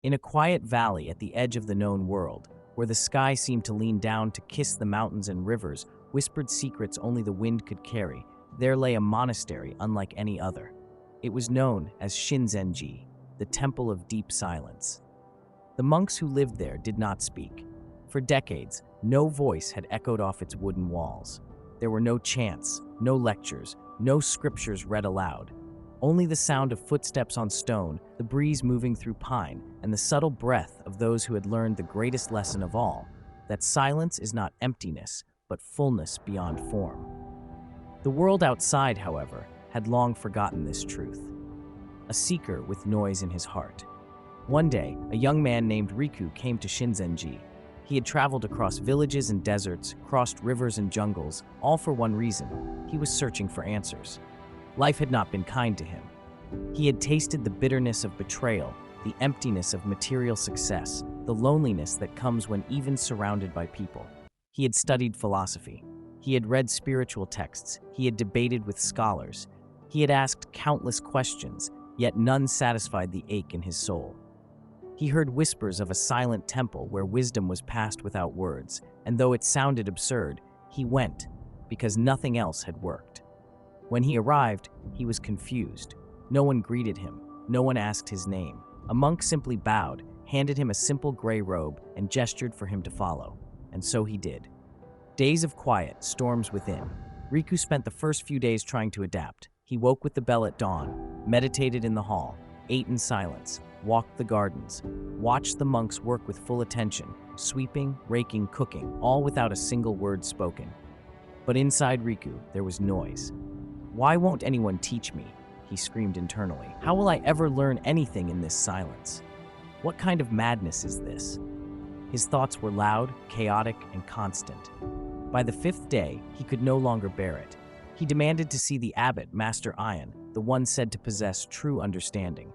In a quiet valley at the edge of the known world, where the sky seemed to lean down to kiss the mountains and rivers, whispered secrets only the wind could carry, there lay a monastery unlike any other. It was known as Shinzenji, the Temple of Deep Silence. The monks who lived there did not speak. For decades, no voice had echoed off its wooden walls. There were no chants, no lectures, no scriptures read aloud. Only the sound of footsteps on stone, the breeze moving through pine, and the subtle breath of those who had learned the greatest lesson of all, that silence is not emptiness, but fullness beyond form. The world outside, however, had long forgotten this truth. A seeker with noise in his heart. One day, a young man named Riku came to Shinzenji. He had traveled across villages and deserts, crossed rivers and jungles, all for one reason: he was searching for answers. Life had not been kind to him. He had tasted the bitterness of betrayal, the emptiness of material success, the loneliness that comes when even surrounded by people. He had studied philosophy. He had read spiritual texts. He had debated with scholars. He had asked countless questions, yet none satisfied the ache in his soul. He heard whispers of a silent temple where wisdom was passed without words, and though it sounded absurd, he went, because nothing else had worked. When he arrived, he was confused. No one greeted him. No one asked his name. A monk simply bowed, handed him a simple gray robe, and gestured for him to follow. And so he did. Days of quiet, storms within. Riku spent the first few days trying to adapt. He woke with the bell at dawn, meditated in the hall, ate in silence, walked the gardens, watched the monks work with full attention, sweeping, raking, cooking, all without a single word spoken. But inside Riku, there was noise. "Why won't anyone teach me?" he screamed internally. "How will I ever learn anything in this silence? What kind of madness is this?" His thoughts were loud, chaotic, and constant. By the fifth day, he could no longer bear it. He demanded to see the abbot, Master Ion, the one said to possess true understanding.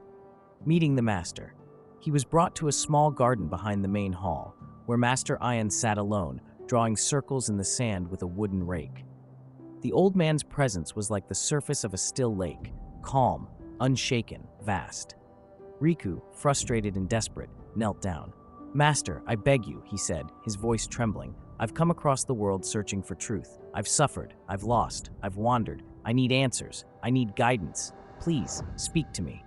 Meeting the master, he was brought to a small garden behind the main hall, where Master Ion sat alone, drawing circles in the sand with a wooden rake. The old man's presence was like the surface of a still lake, calm, unshaken, vast. Riku, frustrated and desperate, knelt down. "Master, I beg you," he said, his voice trembling. "I've come across the world searching for truth. I've suffered, I've lost, I've wandered. I need answers. I need guidance. Please, speak to me."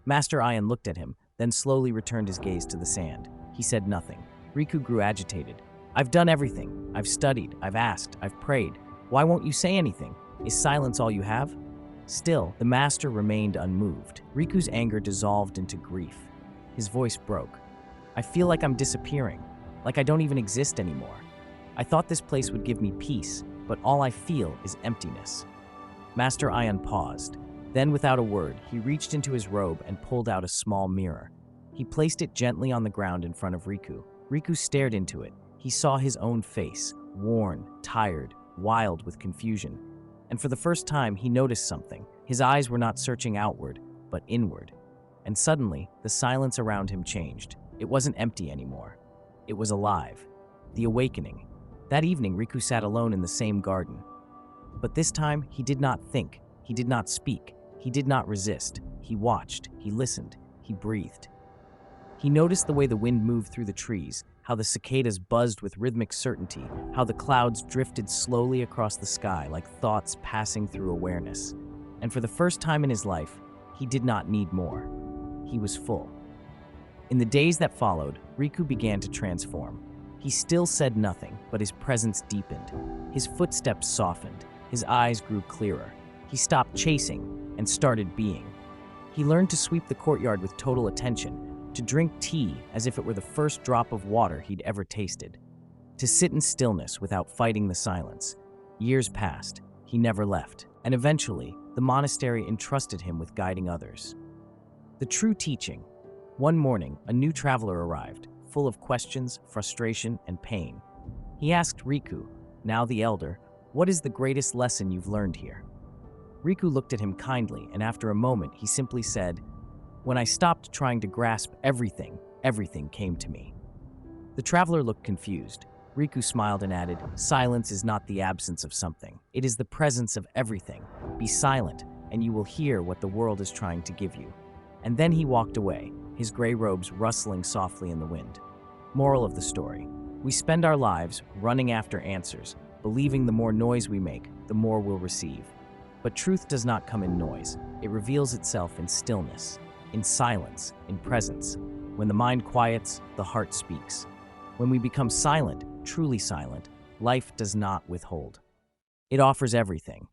Master Ion looked at him, then slowly returned his gaze to the sand. He said nothing. Riku grew agitated. "I've done everything. I've studied, I've asked, I've prayed. Why won't you say anything? Is silence all you have?" Still, the master remained unmoved. Riku's anger dissolved into grief. His voice broke. "I feel like I'm disappearing, like I don't even exist anymore. I thought this place would give me peace, but all I feel is emptiness." Master Ion paused. Then, without a word, he reached into his robe and pulled out a small mirror. He placed it gently on the ground in front of Riku. Riku stared into it. He saw his own face, worn, tired, wild with confusion. And for the first time, he noticed something. His eyes were not searching outward, but inward. And suddenly, the silence around him changed. It wasn't empty anymore. It was alive. The awakening. That evening, Riku sat alone in the same garden. But this time, he did not think. He did not speak. He did not resist. He watched. He listened. He breathed. He noticed the way the wind moved through the trees, how the cicadas buzzed with rhythmic certainty, how the clouds drifted slowly across the sky like thoughts passing through awareness. And for the first time in his life, he did not need more. He was full. In the days that followed, Riku began to transform. He still said nothing, but his presence deepened. His footsteps softened. His eyes grew clearer. He stopped chasing and started being. He learned to sweep the courtyard with total attention, to drink tea as if it were the first drop of water he'd ever tasted, to sit in stillness without fighting the silence. Years passed. He never left. And eventually, the monastery entrusted him with guiding others. The true teaching. One morning, a new traveler arrived, full of questions, frustration, and pain. He asked Riku, now the elder, "What is the greatest lesson you've learned here?" Riku looked at him kindly, and after a moment, he simply said, "When I stopped trying to grasp everything, everything came to me." The traveler looked confused. Riku smiled and added, "Silence is not the absence of something. It is the presence of everything. Be silent, and you will hear what the world is trying to give you." And then he walked away, his gray robes rustling softly in the wind. Moral of the story: we spend our lives running after answers, believing the more noise we make, the more we'll receive. But truth does not come in noise. It reveals itself in stillness, in silence, in presence. When the mind quiets, the heart speaks. When we become silent, truly silent, life does not withhold. It offers everything: